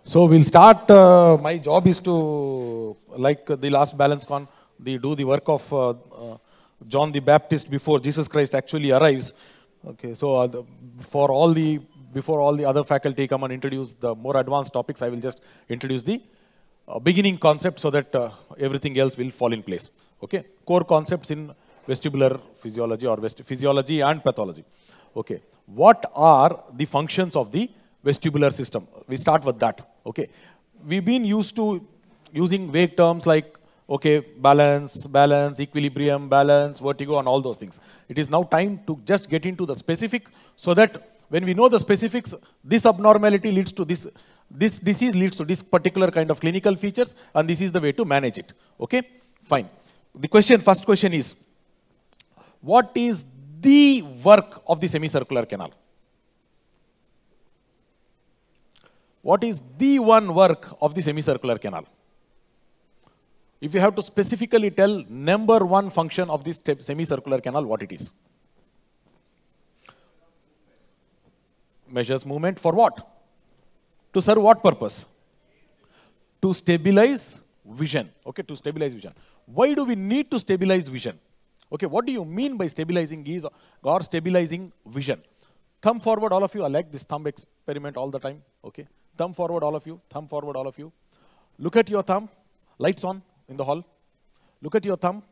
So we'll start. My job is to, like the last balance con, do the work of John the Baptist before Jesus Christ actually arrives. Okay, so before all the other faculty come and introduce the more advanced topics, I will just introduce the beginning concept so that everything else will fall in place. Okay, core concepts in vestibular physiology or physiology and pathology. Okay, what are the functions of the vestibular system? We start with that. Okay, we've been used to using vague terms like balance, equilibrium, balance, vertigo, and all those things. It is now time to just get into the specific, so that when we know the specifics, this abnormality leads to this disease leads to this particular kind of clinical features, and this is the way to manage it. Okay, fine. The first question is, what is the work of the semicircular canal? What is the one work of the semicircular canal? If you have to specifically tell number one function of this semicircular canal, what it is? Measures movement for what? To serve what purpose? To stabilize vision. Okay, to stabilize vision. Why do we need to stabilize vision? Okay, what do you mean by stabilizing gaze or stabilizing vision? Thumb forward, all of you. I like this thumb experiment all the time. Okay, thumb forward, all of you. Thumb forward, all of you. Look at your thumb. Lights on in the hall. Look at your thumb.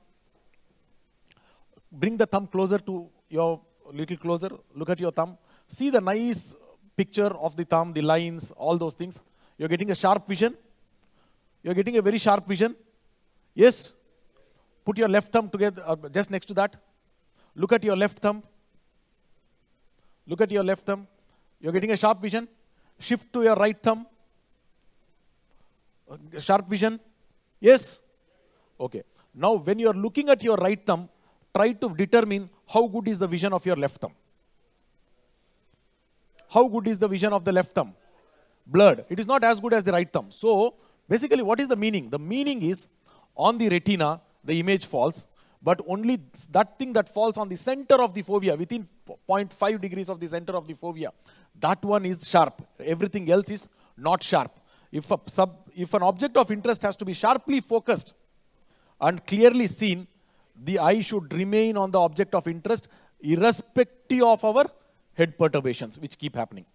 Bring the thumb closer to your, little closer. Look at your thumb. See the nice picture of the thumb, the lines, all those things. You're getting a sharp vision. You're getting a very sharp vision. Yes. Put your left thumb together, just next to that. Look at your left thumb. Look at your left thumb. You're getting a sharp vision. Shift to your right thumb. Sharp vision. Yes? Okay. Now, when you're looking at your right thumb, try to determine how good is the vision of your left thumb. How good is the vision of the left thumb? Blurred. It is not as good as the right thumb. So, basically, what is the meaning? The meaning is, on the retina, the image falls, but only that thing that falls on the center of the fovea, within 0.5 degrees of the center of the fovea, that one is sharp. Everything else is not sharp. If an object of interest has to be sharply focused and clearly seen, the eye should remain on the object of interest irrespective of our head perturbations, which keep happening.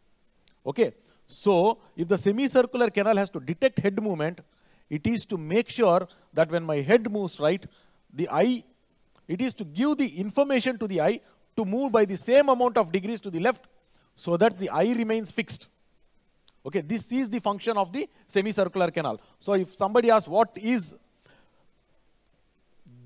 Okay. So, if the semicircular canal has to detect head movement, it is to make sure that when my head moves right, the eye, it is to give the information to the eye to move by the same amount of degrees to the left, so that the eye remains fixed. Okay, this is the function of the semicircular canal. So if somebody asks what is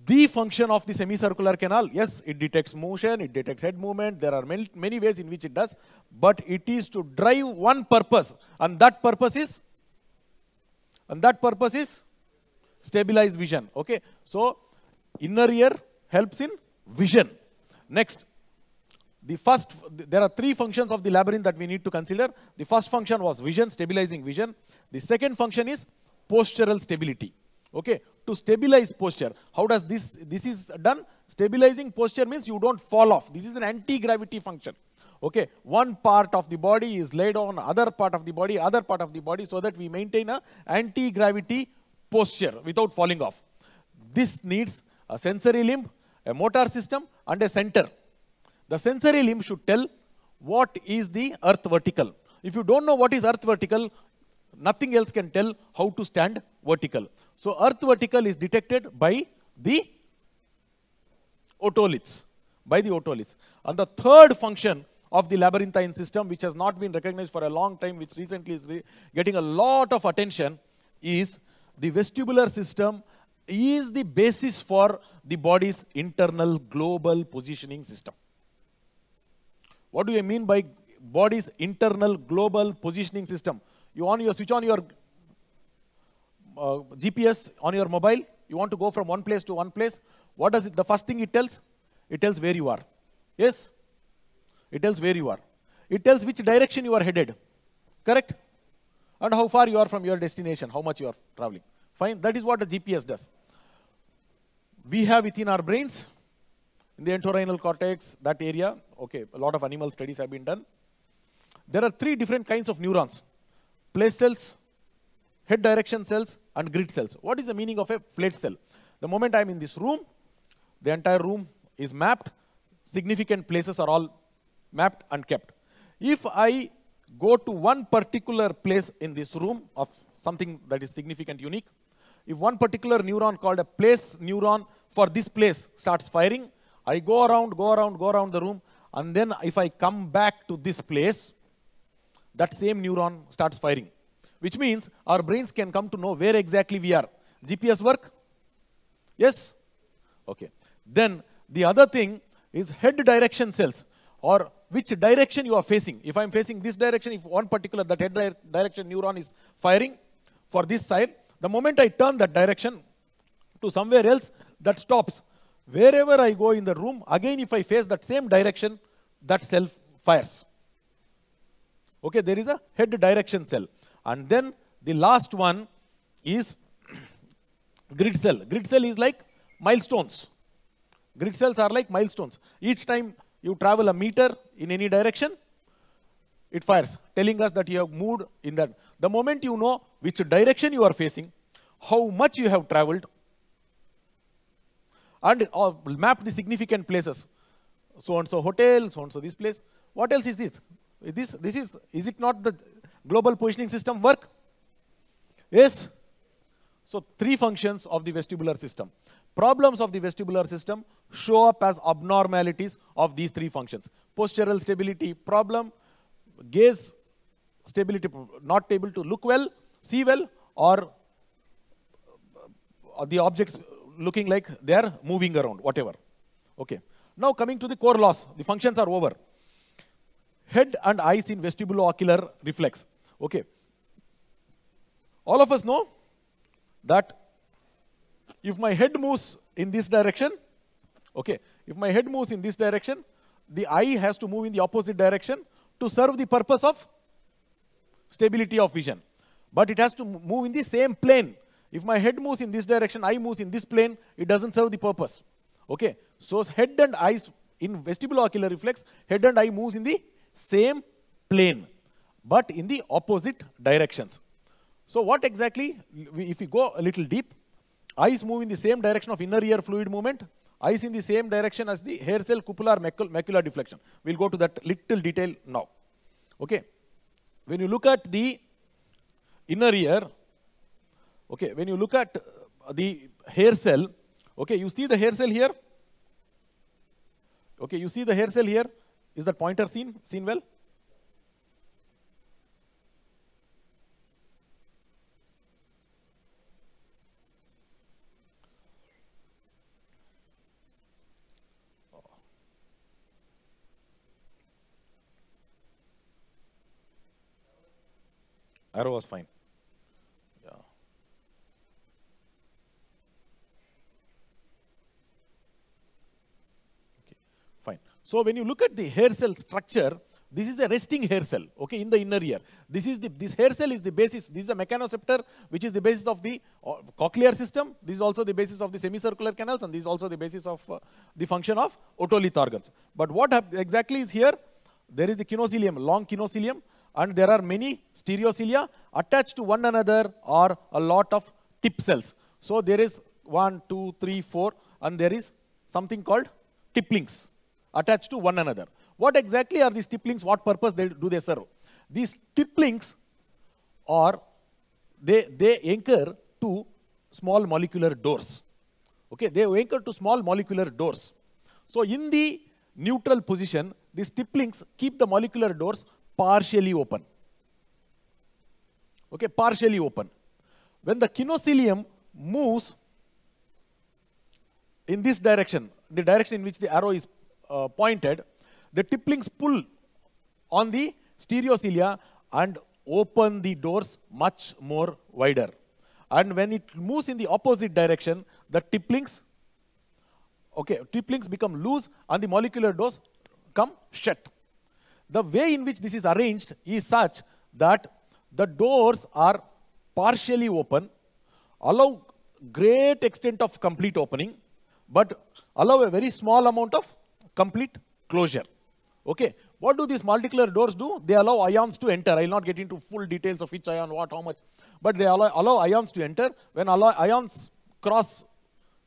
the function of the semicircular canal, yes, it detects motion, it detects head movement, there are many ways in which it does, but it is to drive one purpose, and that purpose is stabilize vision. Okay, so inner ear helps in vision. Next, there are three functions of the labyrinth that we need to consider. The first function was vision, stabilizing vision. The second function is postural stability. Okay, to stabilize posture, how does this is done? Stabilizing posture means you don't fall off. This is an anti-gravity function. Okay, one part of the body is laid on other part of the body, so that we maintain a anti-gravity posture without falling off. This needs a sensory limb, a motor system, and a center. The sensory limb should tell what is the earth vertical. If you don't know what is earth vertical, nothing else can tell how to stand vertical. So earth vertical is detected by the otoliths. And the third function of the labyrinthine system, which has not been recognized for a long time, which recently is getting a lot of attention, is the vestibular system is the basis for the body's internal global positioning system. What do you mean by body's internal global positioning system? You switch on your GPS on your mobile. You want to go from one place to one place. What does it? The first thing it tells? It tells where you are. Yes? It tells where you are. It tells which direction you are headed. Correct? And how far you are from your destination, how much you are traveling. Fine. That is what the GPS does. We have within our brains, in the entorhinal cortex, that area, okay, a lot of animal studies have been done. There are three different kinds of neurons. Place cells, head direction cells and grid cells. What is the meaning of a plate cell? The moment I am in this room, the entire room is mapped. Significant places are all mapped and kept. If I go to one particular place in this room of something that is significant, unique, if one particular neuron called a place neuron for this place starts firing, I go around the room, and then if I come back to this place, that same neuron starts firing. Which means our brains can come to know where exactly we are. GPS work? Yes? Okay. Then the other thing is head direction cells, or which direction you are facing. If I am facing this direction, if one particular that head direction neuron is firing for this side, the moment I turn that direction to somewhere else, that stops. Wherever I go in the room, again if I face that same direction, that cell fires. Okay, there is a head direction cell. And then the last one is grid cell. Grid cell is like milestones. Grid cells are like milestones. Each time you travel a meter in any direction, it fires, telling us that you have moved in that. The moment you know which direction you are facing, how much you have traveled, and map the significant places. So and so hotel, so and so this place. What else is this? Is it not the global positioning system work? Yes. So 3 functions of the vestibular system. Problems of the vestibular system show up as abnormalities of these 3 functions. Postural stability problem, gaze stability, not able to look well, see well, or the objects looking like they are moving around, whatever. Okay. Now coming to the core loss, the functions are over. Head and eyes in vestibulo-ocular reflex. Okay. All of us know that if my head moves in this direction, okay, if my head moves in this direction, the eye has to move in the opposite direction to serve the purpose of stability of vision. But it has to move in the same plane. If my head moves in this direction, eye moves in this plane, it doesn't serve the purpose. Okay, so head and eyes in vestibulo-ocular reflex, head and eye moves in the same plane, but in the opposite directions. So what exactly, if we go a little deep, eyes move in the same direction of inner ear fluid movement, eyes in the same direction as the hair cell cupular macular deflection. We'll go to that little detail now. Okay, when you look at the inner ear, okay, when you look at the hair cell, okay, you see the hair cell here. Okay, you see the hair cell here. Is that pointer seen well? Arrow was fine. Yeah. Okay, fine. So when you look at the hair cell structure, this is a resting hair cell, okay, in the inner ear. This hair cell is the basis. This is a mechanoceptor, which is the basis of the cochlear system. This is also the basis of the semicircular canals, and this is also the basis of the function of otolith organs. But what exactly is here? There is the kinocilium, long kinocilium, and there are many stereocilia. Attached to one another are a lot of tip cells. So there is 1, 2, 3, 4, and there is something called tip links attached to one another. What exactly are these tip links? What purpose do they serve? These tip links are, they anchor to small molecular doors. Okay, they anchor to small molecular doors. So in the neutral position, these tip links keep the molecular doors partially open. Okay, partially open. When the kinocilium moves in this direction, the direction in which the arrow is pointed, the tip links pull on the stereocilia and open the doors much more wider. And when it moves in the opposite direction, the tip links become loose and the molecular doors come shut. The way in which this is arranged is such that the doors are partially open, allow great extent of complete opening, but allow a very small amount of complete closure. Okay, What do these molecular doors do? They allow ions to enter. I will not get into full details of which ion, what, how much. But they allow ions to enter. When ions cross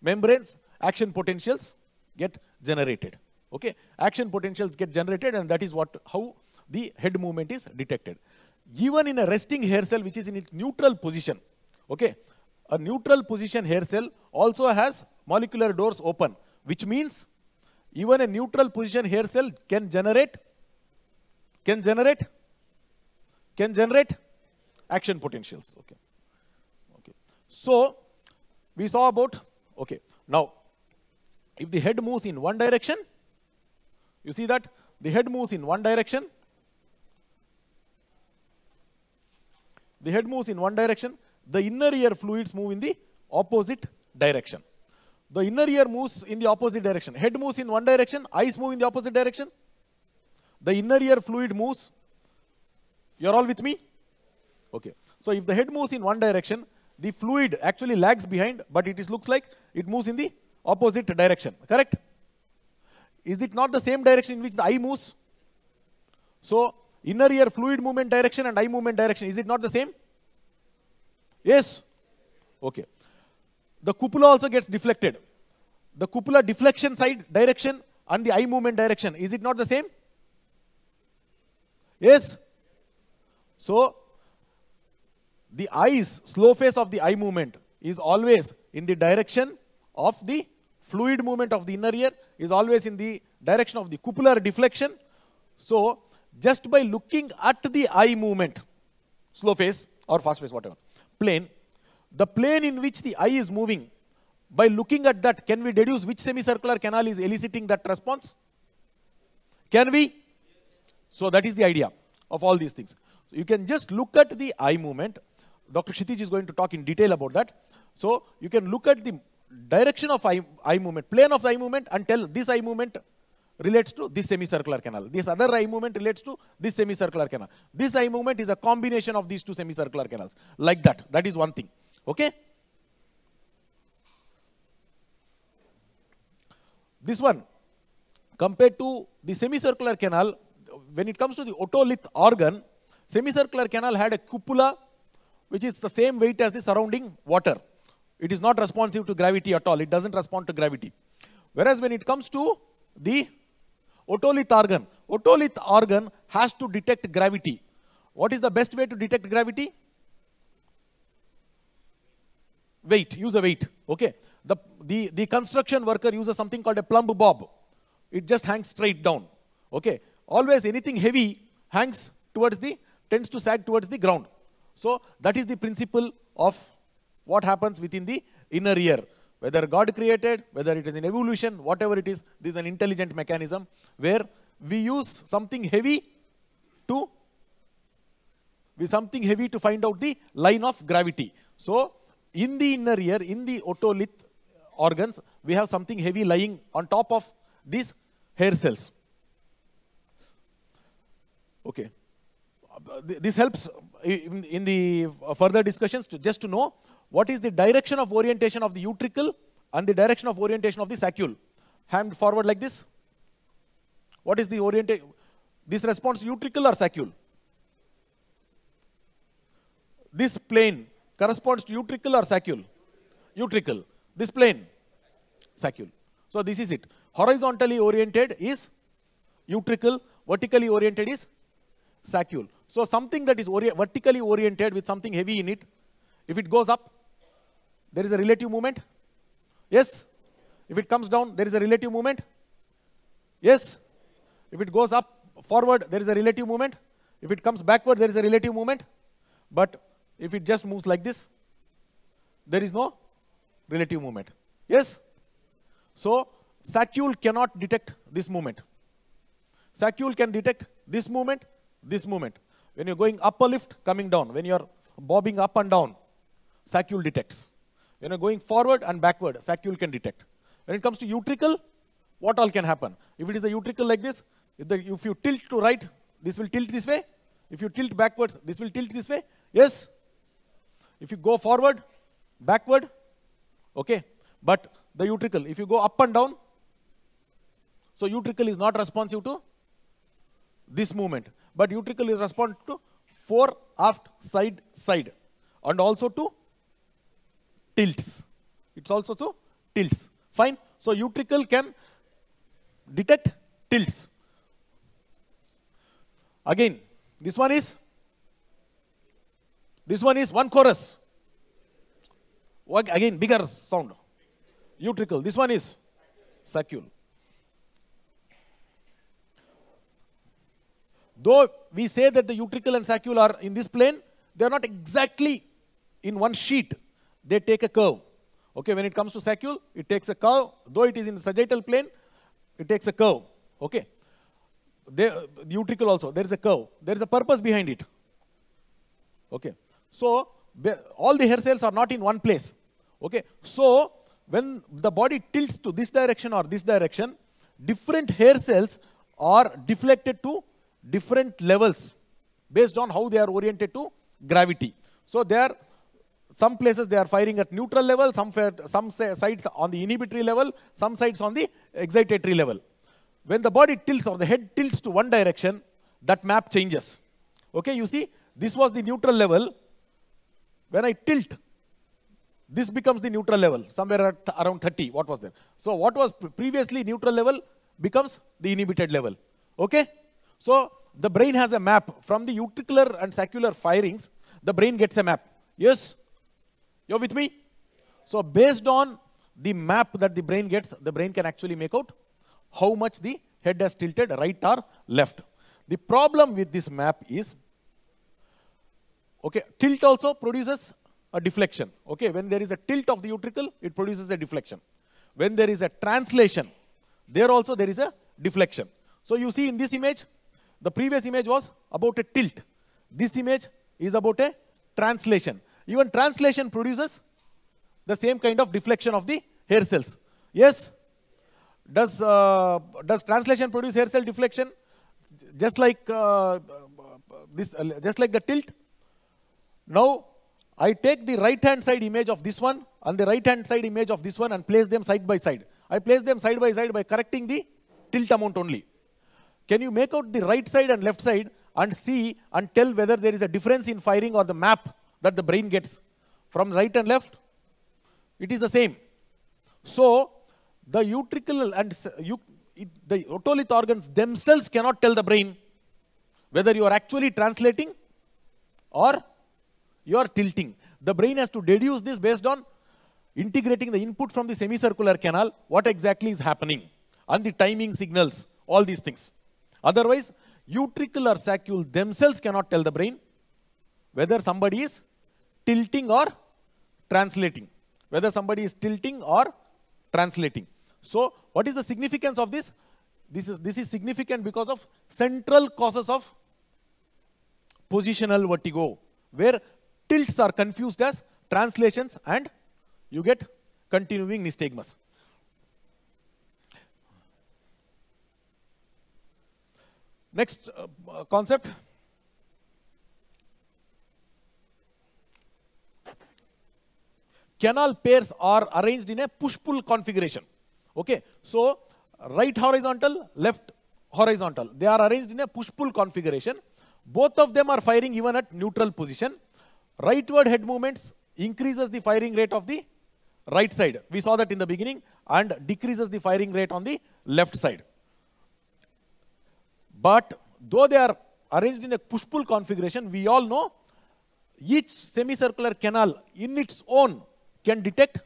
membranes, action potentials get generated. Okay, action potentials get generated, and that is how the head movement is detected. Even in a resting hair cell which is in its neutral position, okay, a neutral position hair cell also has molecular doors open, which means even a neutral position hair cell can generate action potentials. Okay. Okay. So we saw about, okay, now if the head moves in one direction, you see that the head moves in one direction. The head moves in one direction. The inner ear fluids move in the opposite direction. The inner ear moves in the opposite direction. Head moves in one direction. Eyes move in the opposite direction. The inner ear fluid moves. You are all with me? Okay. So if the head moves in one direction, the fluid actually lags behind, but looks like it moves in the opposite direction. Correct? Is it not the same direction in which the eye moves? So inner ear fluid movement direction and eye movement direction, is it not the same? Yes? Okay. The cupola also gets deflected. The cupola deflection side direction and the eye movement direction, is it not the same? Yes? So the eyes, slow phase of the eye movement is always in the direction of the fluid movement of the inner ear, is always in the direction of the cupular deflection. So just by looking at the eye movement, slow phase or fast phase, whatever, plane, the plane in which the eye is moving, by looking at that, can we deduce which semicircular canal is eliciting that response? Can we? So that is the idea of all these things. So you can just look at the eye movement. Dr. Kshitij is going to talk in detail about that. So you can look at the direction of eye movement, plane of the eye movement, and tell this eye movement relates to this semicircular canal. This other eye movement relates to this semicircular canal. This eye movement is a combination of these two semicircular canals. Like that. That is one thing. Okay? This one, compared to the semicircular canal, when it comes to the otolith organ, semicircular canal had a cupola which is the same weight as the surrounding water. It is not responsive to gravity at all. It doesn't respond to gravity. Whereas when it comes to the otolith organ has to detect gravity. What is the best way to detect gravity? Weight. Use a weight. Okay. The construction worker uses something called a plumb bob. It just hangs straight down. Okay. Always anything heavy hangs tends to sag towards the ground. So that is the principle of what happens within the inner ear. Whether God created, whether it is in evolution, whatever it is, this is an intelligent mechanism where we use something heavy to find out the line of gravity. So in the inner ear, in the otolith organs, we have something heavy lying on top of these hair cells. Okay. This helps in the further discussions just to know what is the direction of orientation of the utricle and the direction of orientation of the saccule. Hand forward like this. What is the orientation? This responds to utricle or saccule? This plane corresponds to utricle or saccule? Utricle. This plane? Saccule. So this is it. Horizontally oriented is utricle, vertically oriented is saccule. So something that is vertically oriented with something heavy in it, if it goes up, there is a relative movement. Yes? If it comes down, there is a relative movement. Yes? If it goes up, forward, there is a relative movement. If it comes backward, there is a relative movement. But if it just moves like this, there is no relative movement. Yes? So saccule cannot detect this movement. Saccule can detect this movement, this movement. When you're going up a lift, coming down. When you're bobbing up and down, saccule detects. When you're going forward and backward, saccule can detect. When it comes to utricle, what all can happen? If it is the utricle like this, if you tilt to right, this will tilt this way. If you tilt backwards, this will tilt this way. Yes? If you go forward, backward, okay. But the utricle, if you go up and down, so utricle is not responsive to this movement. But utricle is respond to fore, aft, side, side, and also to tilts. It's also to tilts. Fine. So utricle can detect tilts. Again, this one is one chorus. Again, bigger sound. Utricle. This one is saccule. Though we say that the utricle and saccule are in this plane, they are not exactly in one sheet. They take a curve. Okay, when it comes to saccule, it takes a curve. Though it is in the sagittal plane, it takes a curve. Okay. The utricle also, there is a curve. There is a purpose behind it. Okay. So, all the hair cells are not in one place. Okay. So, when the body tilts to this direction or this direction, different hair cells are deflected to different levels based on how they are oriented to gravity. So, some places they are firing at neutral level, some sides on the inhibitory level, some sides on the excitatory level. When the body tilts or the head tilts to one direction, that map changes. Okay, you see, this was the neutral level. When I tilt, this becomes the neutral level, somewhere at around 30. What was there? So what was previously neutral level becomes the inhibited level. Okay? So the brain has a map. From the utricular and saccular firings, the brain gets a map. Yes? You're with me? So based on the map that the brain gets, the brain can actually make out how much the head has tilted right or left. The problem with this map is, okay, tilt also produces a deflection. Okay, when there is a tilt of the utricle, it produces a deflection. When there is a translation, there also there is a deflection. So you see in this image, the previous image was about a tilt. This image is about a translation. Even translation produces the same kind of deflection of the hair cells. Yes? Does translation produce hair cell deflection? Just like just like the tilt. Now, I take the right hand side image of this one and the right hand side image of this one and place them side by side. I place them side by side by correcting the tilt amount only. Can you make out the right side and left side and see and tell whether there is a difference in firing or the map that the brain gets from right and left? It is the same. So, the utricle and the otolith organs themselves cannot tell the brain whether you are actually translating or you are tilting. The brain has to deduce this based on integrating the input from the semicircular canal, what exactly is happening, and the timing signals, all these things. Otherwise, utricle or saccule themselves cannot tell the brain whether somebody is tilting or translating. Whether somebody is tilting or translating. So, what is the significance of this? This is significant because of central causes of positional vertigo, where tilts are confused as translations and you get continuing nystagmus. Next concept. Canal pairs are arranged in a push-pull configuration. Okay, so right horizontal, left horizontal. They are arranged in a push-pull configuration. Both of them are firing even at neutral position. Rightward head movements increases the firing rate of the right side. We saw that in the beginning, and decreases the firing rate on the left side. But though they are arranged in a push-pull configuration, we all know each semicircular canal in its own can detect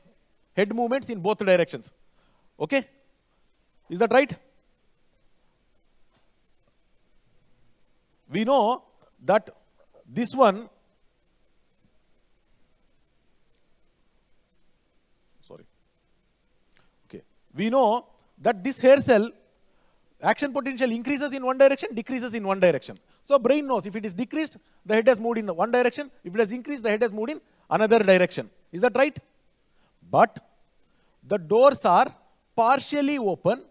head movements in both directions. Okay? Is that right? We know that this one, we know that this hair cell action potential increases in one direction, decreases in one direction. So brain knows if it is decreased, the head has moved in one direction. If it has increased, the head has moved in another direction. Is that right? But the doors are partially open,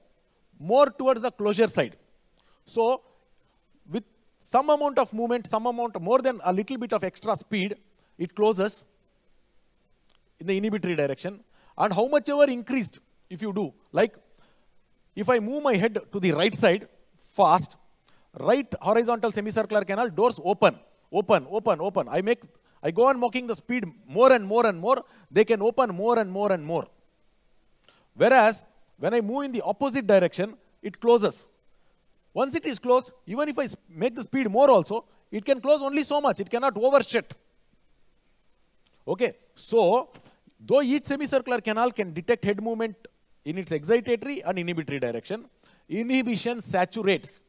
more towards the closure side. So with some amount of movement, some amount more than a little bit of extra speed, it closes in the inhibitory direction. And how much ever increased, if you do, like if I move my head to the right side fast, Right horizontal semicircular canal, doors open, open, open, open. I go on making the speed more and more and more. They can open more and more and more. Whereas, when I move in the opposite direction, it closes. Once it is closed, even if I make the speed more also, it can close only so much. It cannot overshoot. Okay. So, though each semicircular canal can detect head movement in its excitatory and inhibitory direction, inhibition saturates.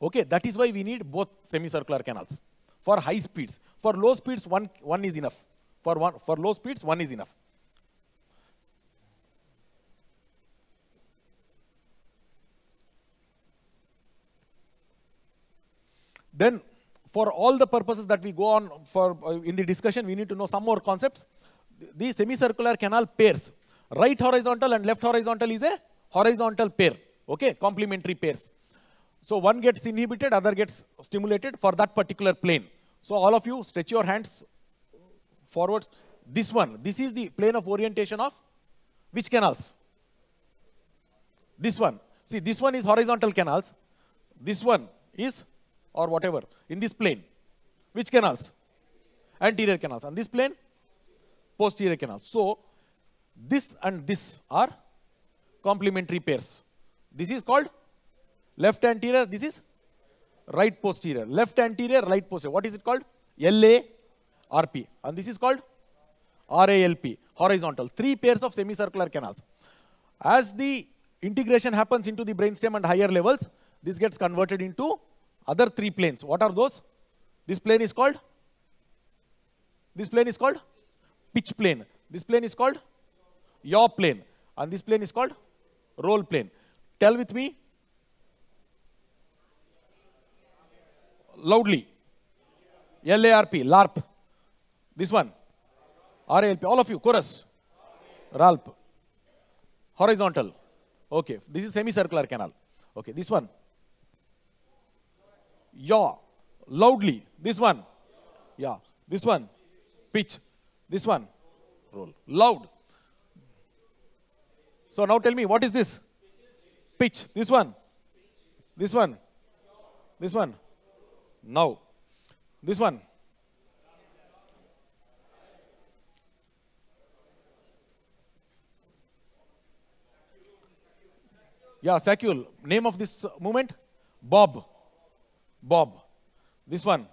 Okay. That is why we need both semicircular canals. For high speeds. For low speeds, one is enough. For low speeds, one is enough. Then, for all the purposes that we go on for in the discussion, we need to know some more concepts. The semicircular canal pairs, right horizontal and left horizontal is a horizontal pair. Okay, complementary pairs. So one gets inhibited, other gets stimulated for that particular plane. So all of you stretch your hands forwards. This one, this is the plane of orientation of which canals? This one. See, this one is horizontal canals. This one is, or whatever, in this plane. Which canals? Anterior canals. And this plane? Posterior canals. So, this and this are complementary pairs. This is called left anterior, this is right posterior. Left anterior, right posterior. What is it called? LARP. And this is called RALP, horizontal. 3 pairs of semicircular canals. As the integration happens into the brainstem and higher levels, this gets converted into other 3 planes. What are those? This plane is called? This plane is called pitch plane. This plane is called yaw plane. And this plane is called roll plane. Tell with me loudly. LARP, LARP. This one. RALP. All of you, chorus. RALP. Horizontal. Okay. This is semicircular canal. Okay. This one. Yaw. Loudly. This one. Yeah. This one. Pitch. This one. Roll. Loud. So now tell me, what is this? Pitch. This one. This one. This one. Now. This one. Yeah, saccule. Name of this movement? Bob. Bob. This one.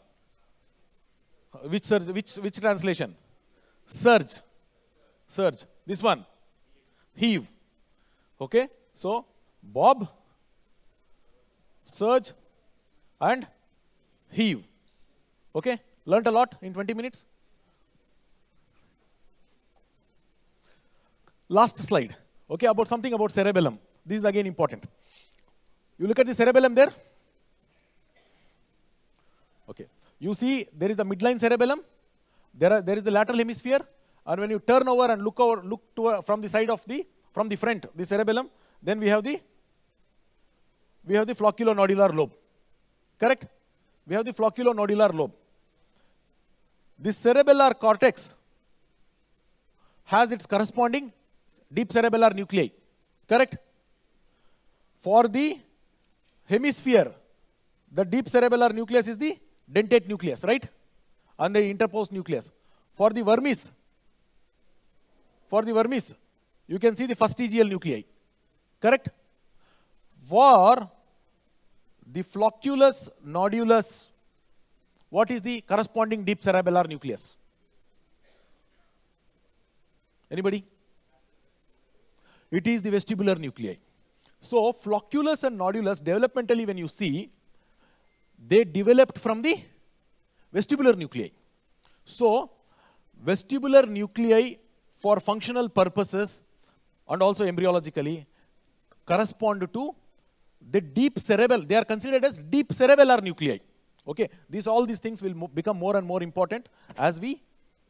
Which surge? Which translation? Surge. Surge. This one. Heave. Okay. So, bob, surge, and heave. Okay. Learned a lot in 20 minutes. Last slide. Okay. About something about cerebellum. This is again important. You look at the cerebellum there. Okay. You see there is the midline cerebellum. There is the lateral hemisphere. And when you turn over and look from the side of from the front, the cerebellum, then we have the flocculonodular lobe. Correct? We have the flocculonodular lobe. This cerebellar cortex has its corresponding deep cerebellar nuclei. Correct? For the hemisphere, the deep cerebellar nucleus is the dentate nucleus, right? And the interposed nucleus. For the vermis, you can see the fastigial nuclei. Correct? For the flocculus nodulus, what is the corresponding deep cerebellar nucleus? Anybody? It is the vestibular nuclei. So, flocculus and nodulus, developmentally when you see, they developed from the vestibular nuclei. So, vestibular nuclei for functional purposes and also embryologically correspond to the deep cerebral. They are considered as deep cerebellar nuclei. Okay, all these things will become more and more important as we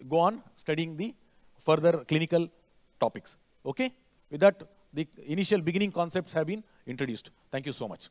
go on studying the further clinical topics. Okay, with that, the initial beginning concepts have been introduced. Thank you so much.